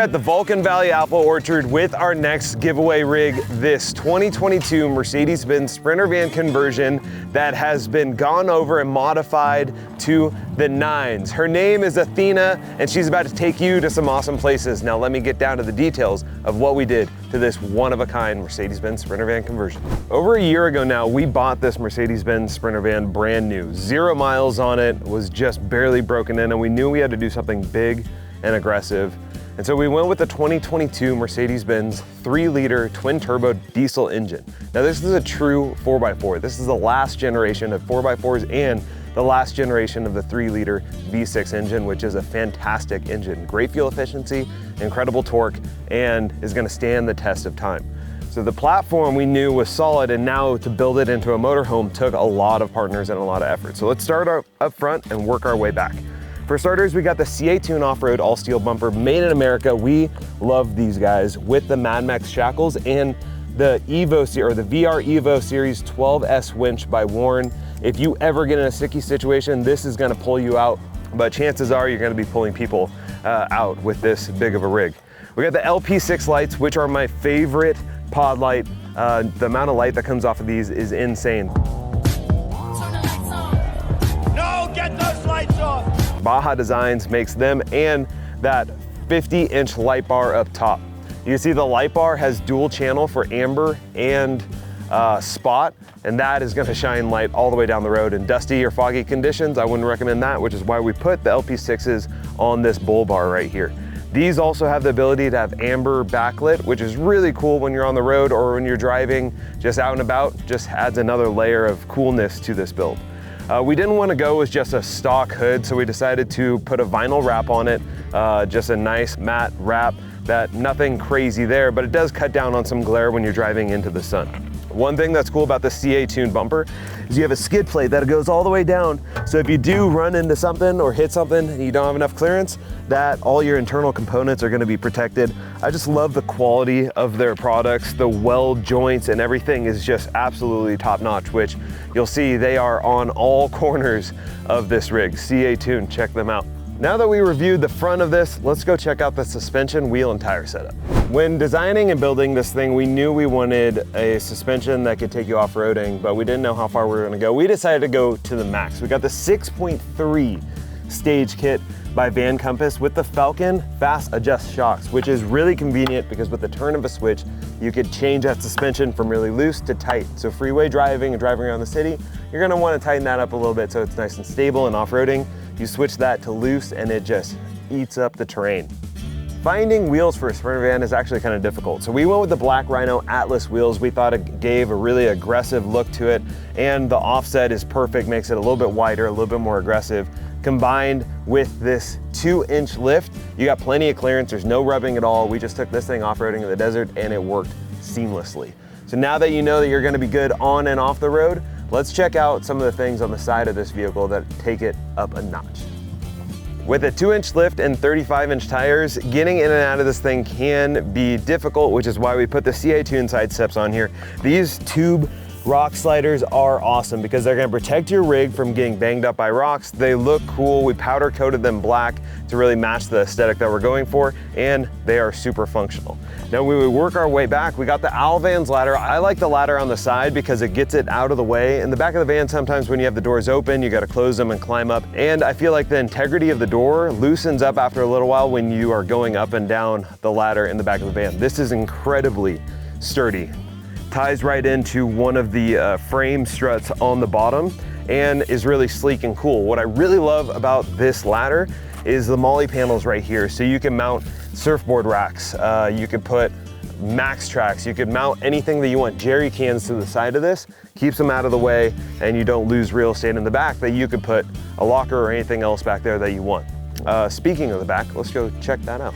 at the Vulcan Valley Apple Orchard with our next giveaway rig, this 2022 Mercedes-Benz Sprinter van conversion that has been gone over and modified to the nines. Her name is Athena, and she's about to take you to some awesome places. Now let me get down to the details of what we did to this one-of-a-kind Mercedes-Benz Sprinter van conversion. Over a year ago now, we bought this Mercedes-Benz Sprinter van brand new. 0 miles on it, was just barely broken in, and we knew we had to do something big and aggressive. And so we went with the 2022 Mercedes-Benz 3-liter twin-turbo diesel engine. Now this is a true 4x4. This is the last generation of 4x4s and the last generation of the 3-liter V6 engine, which is a fantastic engine. Great fuel efficiency, incredible torque, and is gonna stand the test of time. So the platform we knew was solid, and now to build it into a motorhome took a lot of partners and a lot of effort. So let's start up front and work our way back. For starters, we got the CA Tune off-road all-steel bumper, made in America. We love these guys with the Mad Max shackles and the VR Evo Series 12S winch by Warren. If you ever get in a sticky situation, this is gonna pull you out, but chances are you're gonna be pulling people out with this big of a rig. We got the LP6 lights, which are my favorite pod light. The amount of light that comes off of these is insane. Baja Designs makes them and that 50-inch light bar up top. You can see the light bar has dual channel for amber and spot, and that is gonna shine light all the way down the road. In dusty or foggy conditions, I wouldn't recommend that, which is why we put the LP6s on this bull bar right here. These also have the ability to have amber backlit, which is really cool when you're on the road or when you're driving just out and about. Just adds another layer of coolness to this build. We didn't want to go with just a stock hood, so we decided to put a vinyl wrap on it, just a nice matte wrap. That nothing crazy there, but it does cut down on some glare when you're driving into the sun. One thing that's cool about the CA Tune bumper is you have a skid plate that goes all the way down. So if you do run into something or hit something and you don't have enough clearance, that all your internal components are gonna be protected. I just love the quality of their products. The weld joints and everything is just absolutely top notch, which you'll see they are on all corners of this rig. CA Tune, check them out. Now that we reviewed the front of this, let's go check out the suspension, wheel, and tire setup. When designing and building this thing, we knew we wanted a suspension that could take you off-roading, but we didn't know how far we were gonna go. We decided to go to the max. We got the 6.3 stage kit by Van Compass with the Falcon Fast Adjust shocks, which is really convenient because with the turn of a switch, you could change that suspension from really loose to tight. So freeway driving and driving around the city, you're gonna wanna tighten that up a little bit so it's nice and stable, and off-roading, you switch that to loose and it just eats up the terrain. Finding wheels for a Sprinter van is actually kind of difficult. So we went with the Black Rhino Atlas wheels. We thought it gave a really aggressive look to it, and the offset is perfect, makes it a little bit wider, a little bit more aggressive. Combined with this 2-inch lift, you got plenty of clearance, there's no rubbing at all. We just took this thing off-roading in the desert and it worked seamlessly. So now that you know that you're gonna be good on and off the road, let's check out some of the things on the side of this vehicle that take it up a notch. With a 2-inch lift and 35-inch tires, getting in and out of this thing can be difficult, which is why we put the CA Tune side steps on here. These tube rock sliders are awesome because they're gonna protect your rig from getting banged up by rocks. They look cool. We powder coated them black to really match the aesthetic that we're going for, and they are super functional. Now when we work our way back, we got the Alvan's ladder. I like the ladder on the side because it gets it out of the way. In the back of the van, sometimes when you have the doors open, you gotta close them and climb up. And I feel like the integrity of the door loosens up after a little while when you are going up and down the ladder in the back of the van. This is incredibly sturdy. Ties right into one of the frame struts on the bottom and is really sleek and cool. What I really love about this ladder is the MOLLE panels right here. So you can mount surfboard racks, you could put max tracks, you could mount anything that you want. Jerry cans to the side of this, keeps them out of the way, and you don't lose real estate in the back that you could put a locker or anything else back there that you want. Speaking of the back, let's go check that out.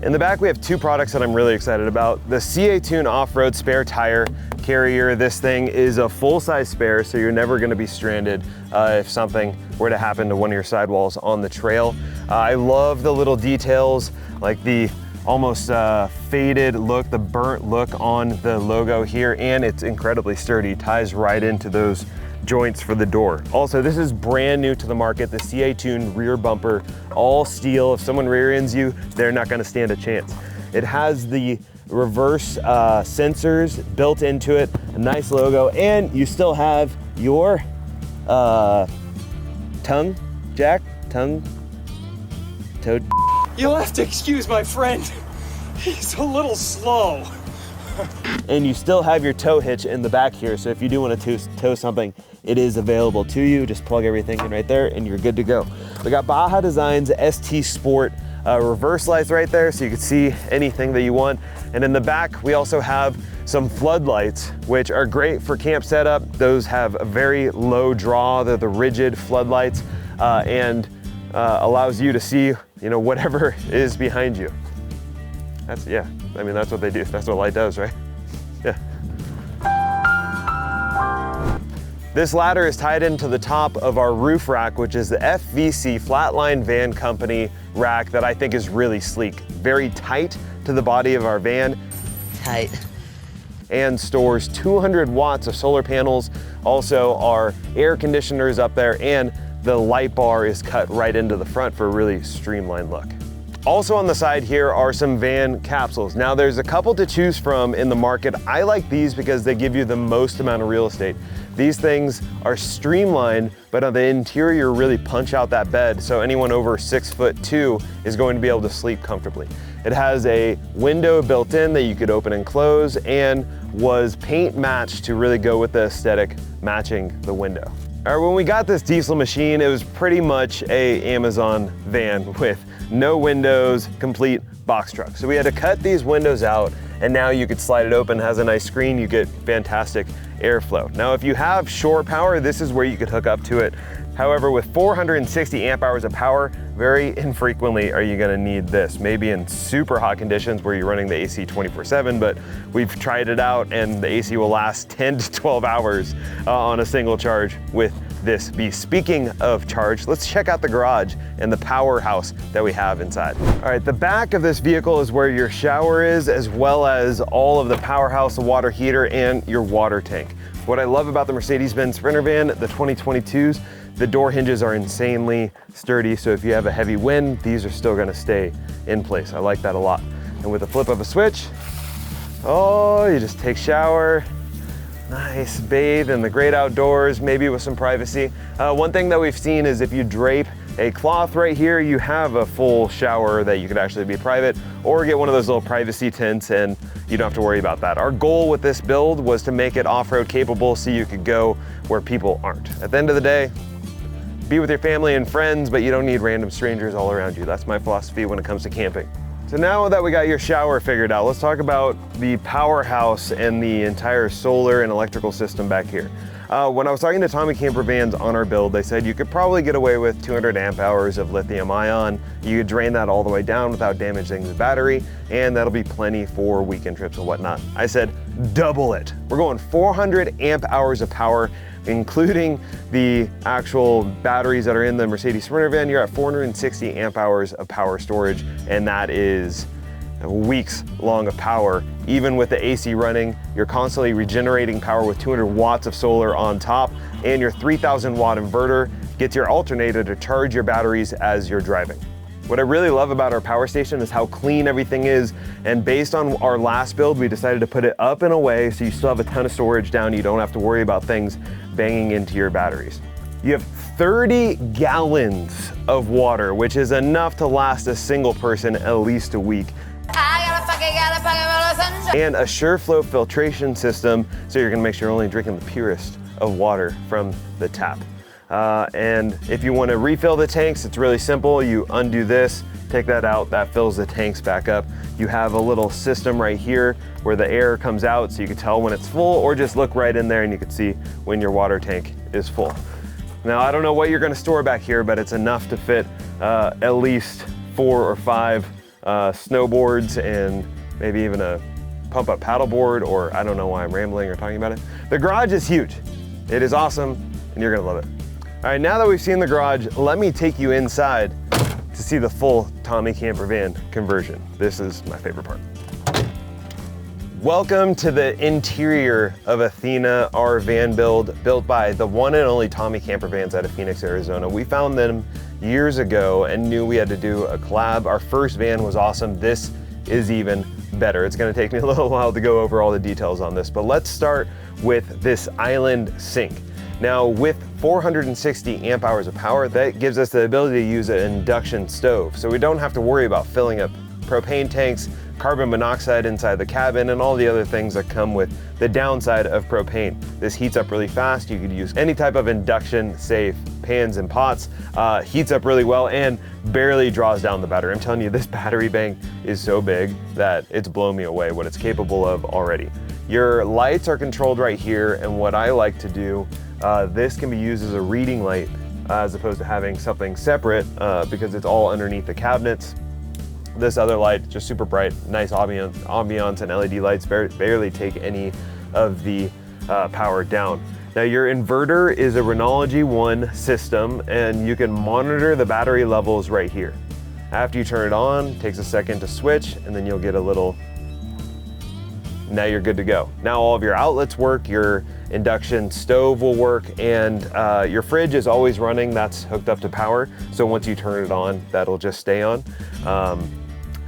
In the back, we have 2 products that I'm really excited about. The CA Tune off-road spare tire carrier. This thing is a full-size spare, so you're never gonna be stranded if something were to happen to one of your sidewalls on the trail. I love the little details, like the almost faded look, the burnt look on the logo here, and it's incredibly sturdy. Ties right into those joints for the door. Also, this is brand new to the market, the CA Tune rear bumper, all steel. If someone rear ends you, they're not gonna stand a chance. It has the reverse sensors built into it, a nice logo, and you still have your tongue jack, toe. You'll have to excuse my friend. He's a little slow. And you still have your tow hitch in the back here, so if you do want to tow something, it is available to you. Just plug everything in right there and you're good to go. We got Baja Design's ST Sport reverse lights right there, so you can see anything that you want. And in the back, we also have some floodlights, which are great for camp setup. Those have a very low draw. They're the rigid floodlights, and allows you to see, you know, whatever is behind you. That's, yeah, I mean, that's what they do. That's what light does, right? Yeah. This ladder is tied into the top of our roof rack, which is the FVC Flatline Van Company rack that I think is really sleek. Very tight to the body of our van. Tight. And stores 200 watts of solar panels. Also, our air conditioners up there, and the light bar is cut right into the front for a really streamlined look. Also on the side here are some van capsules. Now there's a couple to choose from in the market. I like these because they give you the most amount of real estate. These things are streamlined, but on the interior really punch out that bed, so anyone over 6'2" is going to be able to sleep comfortably. It has a window built in that you could open and close, and was paint matched to really go with the aesthetic matching the window. All right, when we got this diesel machine, it was pretty much a Amazon van with no windows, complete box truck. So we had to cut these windows out, and now you could slide it open. It has a nice screen, you get fantastic airflow. Now, if you have shore power, this is where you could hook up to it. However, with 460 amp hours of power, very infrequently are you gonna need this. Maybe in super hot conditions where you're running the AC 24/7, but we've tried it out and the AC will last 10 to 12 hours on a single charge with this beast. Speaking of charge, let's check out the garage and the powerhouse that we have inside. All right, the back of this vehicle is where your shower is, as well as all of the powerhouse, the water heater, and your water tank. What I love about the Mercedes-Benz Sprinter van, the 2022s, the door hinges are insanely sturdy, so if you have a heavy wind, these are still gonna stay in place. I like that a lot. And with the flip of a switch, oh, you just take shower, nice, bathe in the great outdoors, maybe with some privacy. One thing that we've seen is if you drape a cloth right here, you have a full shower that you could actually be private, or get one of those little privacy tents and you don't have to worry about that. Our goal with this build was to make it off-road capable so you could go where people aren't. At the end of the day, be with your family and friends, but you don't need random strangers all around you. That's my philosophy when it comes to camping. So now that we got your shower figured out, let's talk about the powerhouse and the entire solar and electrical system back here. When I was talking to Tommy Camper Vans on our build, they said you could probably get away with 200 amp hours of lithium ion. You could drain that all the way down without damaging the battery, and that'll be plenty for weekend trips and whatnot. I said, double it. We're going 400 amp hours of power, including the actual batteries that are in the Mercedes Sprinter van. You're at 460 amp hours of power storage, and that is weeks long of power. Even with the AC running, you're constantly regenerating power with 200 watts of solar on top, and your 3,000 watt inverter gets your alternator to charge your batteries as you're driving. What I really love about our power station is how clean everything is, and based on our last build, we decided to put it up and away so you still have a ton of storage down. You don't have to worry about things banging into your batteries. You have 30 gallons of water, which is enough to last a single person at least a week. And a SureFlow filtration system, so you're gonna make sure you're only drinking the purest of water from the tap. And if you want to refill the tanks, it's really simple. You undo this, take that out, that fills the tanks back up. You have a little system right here where the air comes out so you can tell when it's full, or just look right in there and you can see when your water tank is full. Now, I don't know what you're going to store back here, but it's enough to fit at least 4 or 5 snowboards and maybe even a pump up paddleboard, or I don't know why I'm rambling or talking about it. The garage is huge. It is awesome and you're gonna love it. All right, now that we've seen the garage, let me take you inside to see the full Tommy Camper Van conversion. This is my favorite part. Welcome to the interior of Athena, our van built by the one and only Tommy Camper Vans out of Phoenix, Arizona. We found them years ago and knew we had to do a collab. Our first van was awesome. This is even better. It's gonna take me a little while to go over all the details on this, but let's start with this island sink. Now with 460 amp hours of power, that gives us the ability to use an induction stove. So we don't have to worry about filling up propane tanks, carbon monoxide inside the cabin, and all the other things that come with the downside of propane. This heats up really fast. You could use any type of induction safe pans and pots. Heats up really well and barely draws down the battery. I'm telling you, this battery bank is so big that it's blown me away what it's capable of already. Your lights are controlled right here, and what I like to do, this can be used as a reading light as opposed to having something separate because it's all underneath the cabinets. This other light, just super bright, nice ambiance, and LED lights barely take any of the power down. Now your inverter is a Renology One system, and you can monitor the battery levels right here. After you turn it on, it takes a second to switch, and then you'll get a little, now you're good to go. Now all of your outlets work, your induction stove will work, and your fridge is always running. That's hooked up to power. So once you turn it on, that'll just stay on.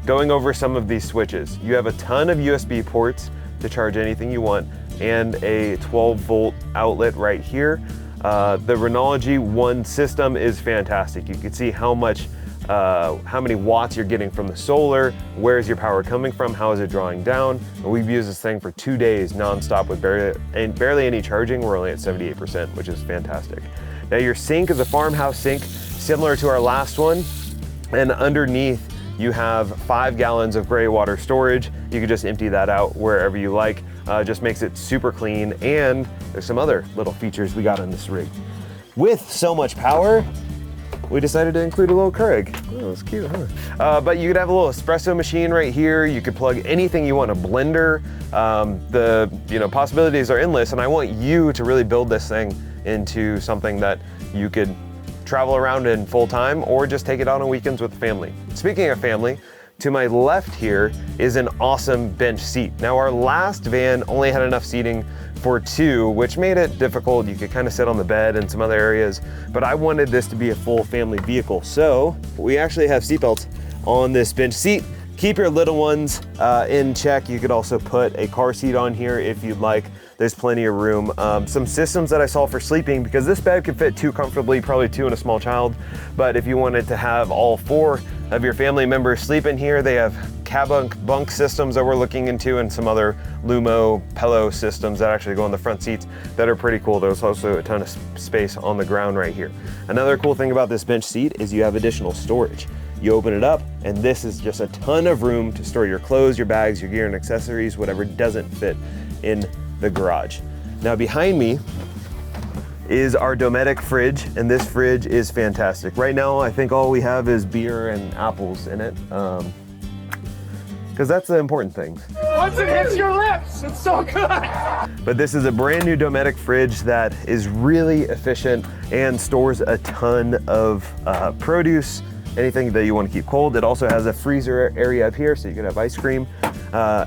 Going over some of these switches, you have a ton of USB ports to charge anything you want, and a 12-volt outlet right here. The Renology One system is fantastic. You can see how many watts you're getting from the solar, where's your power coming from, how is it drawing down. And we've used this thing for 2 days nonstop with barely any charging. We're only at 78%, which is fantastic. Now your sink is a farmhouse sink, similar to our last one, and underneath you have 5 gallons of gray water storage. You can just empty that out wherever you like. Just makes it super clean, and there's some other little features we got on this rig. With so much power, we decided to include a little Keurig. Oh, that's cute, huh? But you could have a little espresso machine right here. You could plug anything you want, a blender. The possibilities are endless, and I want you to really build this thing into something that you could travel around in full time, or just take it on weekends with the family. Speaking of family, to my left here is an awesome bench seat. Now our last van only had enough seating for 2, which made it difficult. You could kind of sit on the bed and some other areas, but I wanted this to be a full family vehicle. So we actually have seatbelts on this bench seat. Keep your little ones in check. You could also put a car seat on here if you'd like. There's plenty of room. Some systems that I saw for sleeping, because this bed could fit 2 comfortably, probably 2 and a small child. But if you wanted to have all 4 of your family members sleep in here, they have bunk systems that we're looking into, and some other Lumo pillow systems that actually go on the front seats that are pretty cool. There's also a ton of space on the ground right here. Another cool thing about this bench seat is you have additional storage. You open it up, and this is just a ton of room to store your clothes, your bags, your gear and accessories, whatever doesn't fit in the garage. Now behind me is our Dometic fridge, and this fridge is fantastic. Right now, I think all we have is beer and apples in it, because that's the important thing. Once it hits your lips, it's so good. But this is a brand new Dometic fridge that is really efficient and stores a ton of produce, anything that you want to keep cold. It also has a freezer area up here, so you can have ice cream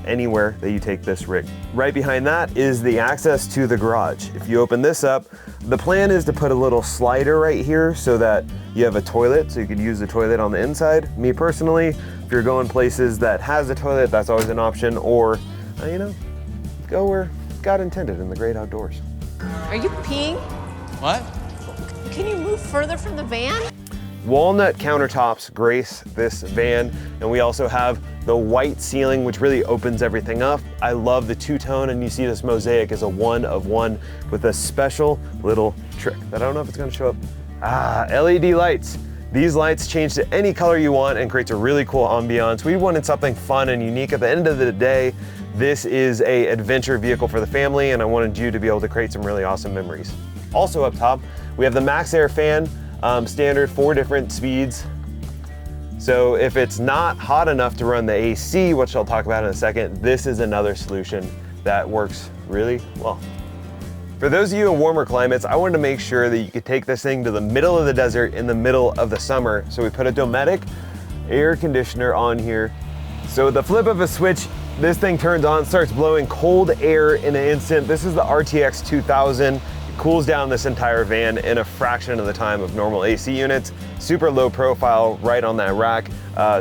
anywhere that you take this rig. Right behind that is the access to the garage. If you open this up, the plan is to put a little slider right here so that you have a toilet, so you could use the toilet on the inside. Me personally, if you're going places that has a toilet, that's always an option, or go where God intended in the great outdoors. Are you peeing? What? Can you move further from the van? Walnut countertops grace this van, and we also have the white ceiling, which really opens everything up. I love the two-tone, and you see this mosaic is a 1 of 1 with a special little trick that I don't know if it's gonna show up. LED lights. These lights change to any color you want and creates a really cool ambiance. We wanted something fun and unique. At the end of the day, this is an adventure vehicle for the family, and I wanted you to be able to create some really awesome memories. Also up top, we have the Max Air fan, standard 4 different speeds. So if it's not hot enough to run the AC, which I'll talk about in a second, this is another solution that works really well. For those of you in warmer climates, I wanted to make sure that you could take this thing to the middle of the desert in the middle of the summer. So we put a Dometic air conditioner on here. So with the flip of a switch, This thing turns on, starts blowing cold air in an instant. This is the RTX 2000. It cools down this entire van in a fraction of the time of normal AC units. Super low profile right on that rack,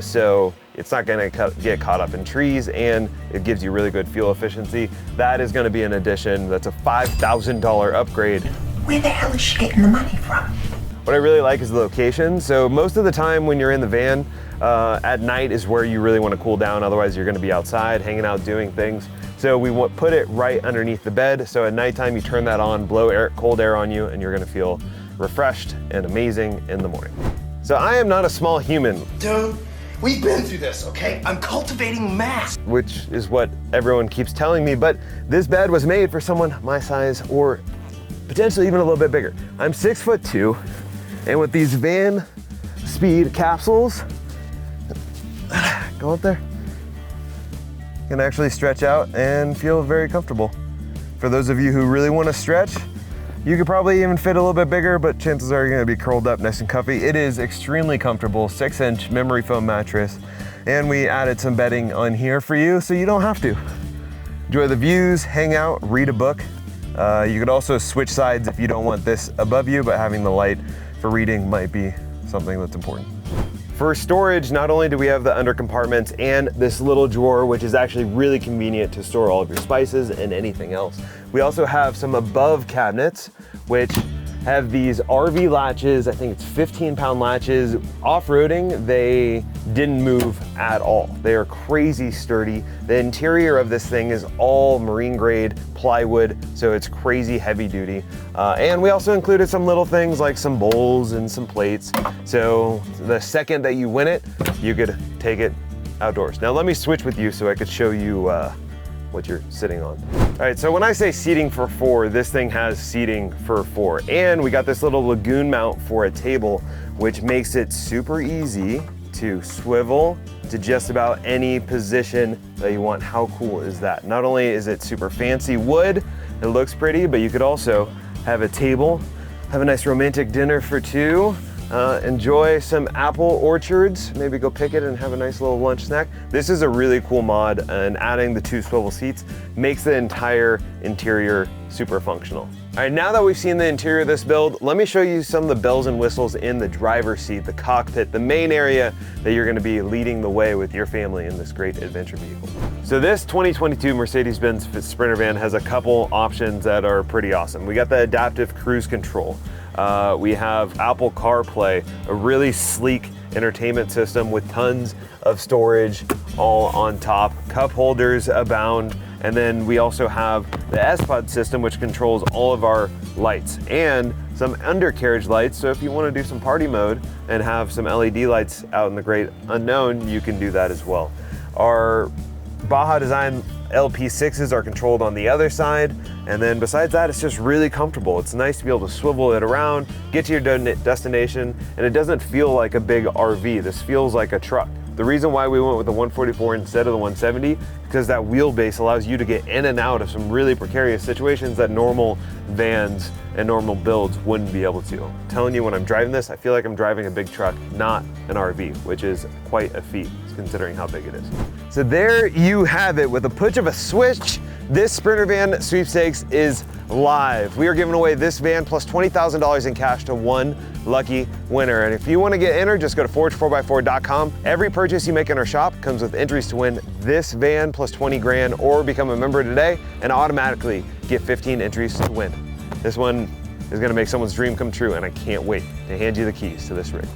so it's not gonna get caught up in trees, and it gives you really good fuel efficiency. That is gonna be an addition. That's a $5,000 upgrade. Where the hell is she getting the money from? What I really like is the location. So most of the time when you're in the van, at night is where you really want to cool down. Otherwise you're going to be outside, hanging out, doing things. So we put it right underneath the bed. So at nighttime you turn that on, blow cold air on you, and you're going to feel refreshed and amazing in the morning. So I am not a small human. Dude, we've been through this, okay? I'm cultivating mass. Which is what everyone keeps telling me, but this bed was made for someone my size or potentially even a little bit bigger. I'm 6'2", and with these van speed capsules, go up there, you can actually stretch out and feel very comfortable. For those of you who really want to stretch, you could probably even fit a little bit bigger, but chances are you're gonna be curled up nice and comfy. It is extremely comfortable, 6-inch memory foam mattress, and we added some bedding on here for you so you don't have to. Enjoy the views, hang out, read a book. You could also switch sides if you don't want this above you, but having the light for reading might be something that's important. For storage, not only do we have the under compartments and this little drawer, which is actually really convenient to store all of your spices and anything else, we also have some above cabinets, which have these RV latches. I think it's 15-pound latches. Off-roading, they didn't move at all. They are crazy sturdy. The interior of this thing is all marine grade plywood, so it's crazy heavy duty. And we also included some little things like some bowls and some plates. So the second that you win it, you could take it outdoors. Now let me switch with you so I could show you what you're sitting on. All right, so when I say seating for 4, this thing has seating for 4. And we got this little lagoon mount for a table, which makes it super easy to swivel to just about any position that you want. How cool is that? Not only is it super fancy wood, it looks pretty, but you could also have a table, have a nice romantic dinner for 2, enjoy some apple orchards, maybe go pick it and have a nice little lunch snack. This is a really cool mod, and adding the 2 swivel seats makes the entire interior super functional. All right, now that we've seen the interior of this build, let me show you some of the bells and whistles in the driver's seat, the cockpit, the main area that you're gonna be leading the way with your family in this great adventure vehicle. So this 2022 Mercedes-Benz Sprinter van has a couple options that are pretty awesome. We got the adaptive cruise control. We have Apple CarPlay, a really sleek entertainment system with tons of storage all on top. Cup holders abound. And then we also have the S-Pod system, which controls all of our lights and some undercarriage lights. So if you want to do some party mode and have some LED lights out in the great unknown, you can do that as well. Our Baja Design LP6s are controlled on the other side. And then besides that, it's just really comfortable. It's nice to be able to swivel it around, get to your destination, and it doesn't feel like a big RV. This feels like a truck. The reason why we went with the 144 instead of the 170, because that wheelbase allows you to get in and out of some really precarious situations that normal vans and normal builds wouldn't be able to. I'm telling you, when I'm driving this, I feel like I'm driving a big truck, not an RV, which is quite a feat considering how big it is. So there you have it. With a push of a switch, this Sprinter van sweepstakes is live. We are giving away this van plus $20,000 in cash to one lucky winner. And if you want to get entered, just go to forge4x4.com. Every purchase you make in our shop comes with entries to win this van plus 20 grand, or become a member today and automatically get 15 entries to win. This one is going to make someone's dream come true, and I can't wait to hand you the keys to this rig.